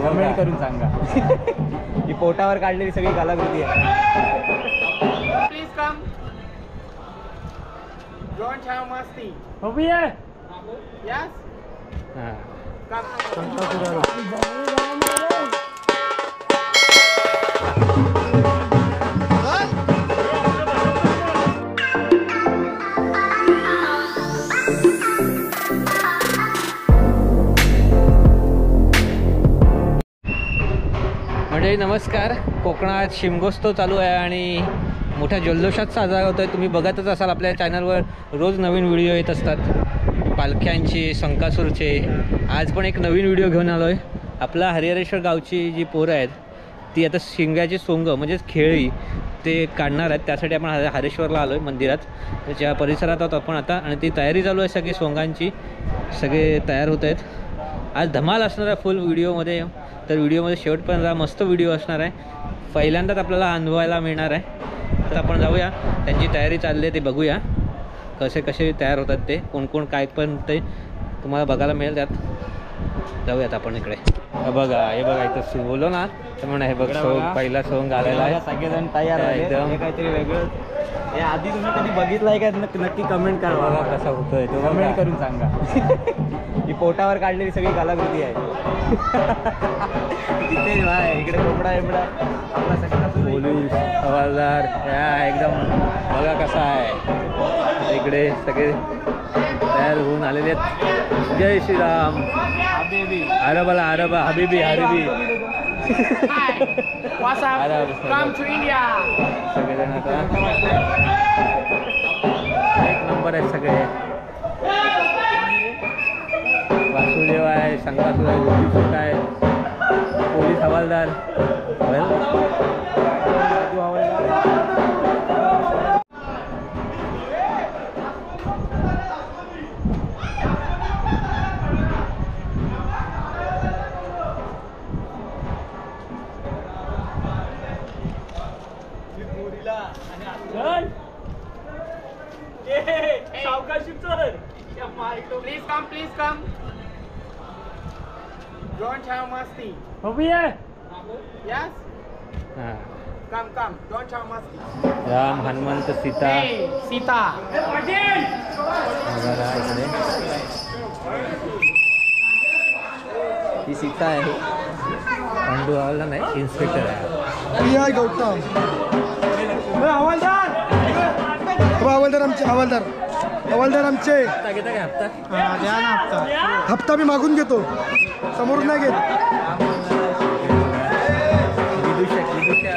Comment करून सांगा. ही पोटावर काढलेली सगळी कलाकृती आहे. Please come. डोंट हॅव मस्ती. बघूया. यस. हां. म्हणजे नमस्कार. कोकणात शिमगोत्सव चालू आहे आणि मोठ्या जल्लोषात साजरा होतो आहे. तुम्ही बघतच असाल आपल्या चॅनलवर रोज नवीन व्हिडिओ येत असतात, पालख्यांचे, संकासूरचे. आज पण एक नवीन व्हिडिओ घेऊन आलो आहे. आपला हरिहरेश्वर गावची जी पोरं आहेत ती आता शिंग्याची सोंग म्हणजेच खेळी ते काढणार आहेत. त्यासाठी आपण हरेश्वरला आलो आहे, मंदिरात त्याच्या परिसरात आहोत आपण आता. आणि ती तयारी चालू आहे सगळी सोंगांची. सगळे तयार होत आहेत. आज धमाल असणार आहे फुल व्हिडिओमध्ये. तर व्हिडिओमध्ये शेवटपर्यंत मस्त व्हिडिओ असणार आहे. पहिल्यांदाच आपल्याला अनुभवायला मिळणार आहे. तर आपण जाऊया, त्यांची तयारी चालली आहे ते बघूया कसे कसे तयार होतात ते, कोण कोण काय पण ते तुम्हाला बघायला मिळेल. त्यात जाऊयात आपण इकडे. बघा हे बघा इथं बोललो ना तर म्हणा हे बघ सोंग, पहिला सोंग आलेला आहे. सगळेजण तयार आहे. एकदम काहीतरी वेगळं. हे आधी तुम्ही कधी बघितलं आहे का? नक्की कमेंट करा. बघा कसा होतोय तो, कमेंट करून सांगा. ही पोटावर काढलेली सगळी कलाकृती आहे. तिथे भाई इकडे कोपडा एवढा आपला सगळा पोलीस हवालदार या एकदम बघा कसा आहे. इकडे सगळे तयार होऊन आलेले आहेत. जय श्रीराम. अरबला अरबा हबीबी हरिबी. सगळेजण आता एक नंबर आहेत सगळे. वासुदेव आहे, संकासूर आहे, गोपीचूक आहे, पोलीस हवालदार. Please come, please come. Don't have masti. बघूया. Yes. हां. Come, come. Don't have masti. Ram, Hanumant, Sita. Hey, Sita. बघा इकडे ही सीता आहे. पांडू हवालदार नाही, इन्स्पेक्टर आहे. गौतम हवालदार आमचे हवालदार आमचे. हप्ता घेता काय? हप्ता द्या ना. हप्ता मी मागून घेतो, समोरून नाही घेत. विदूषक छोटा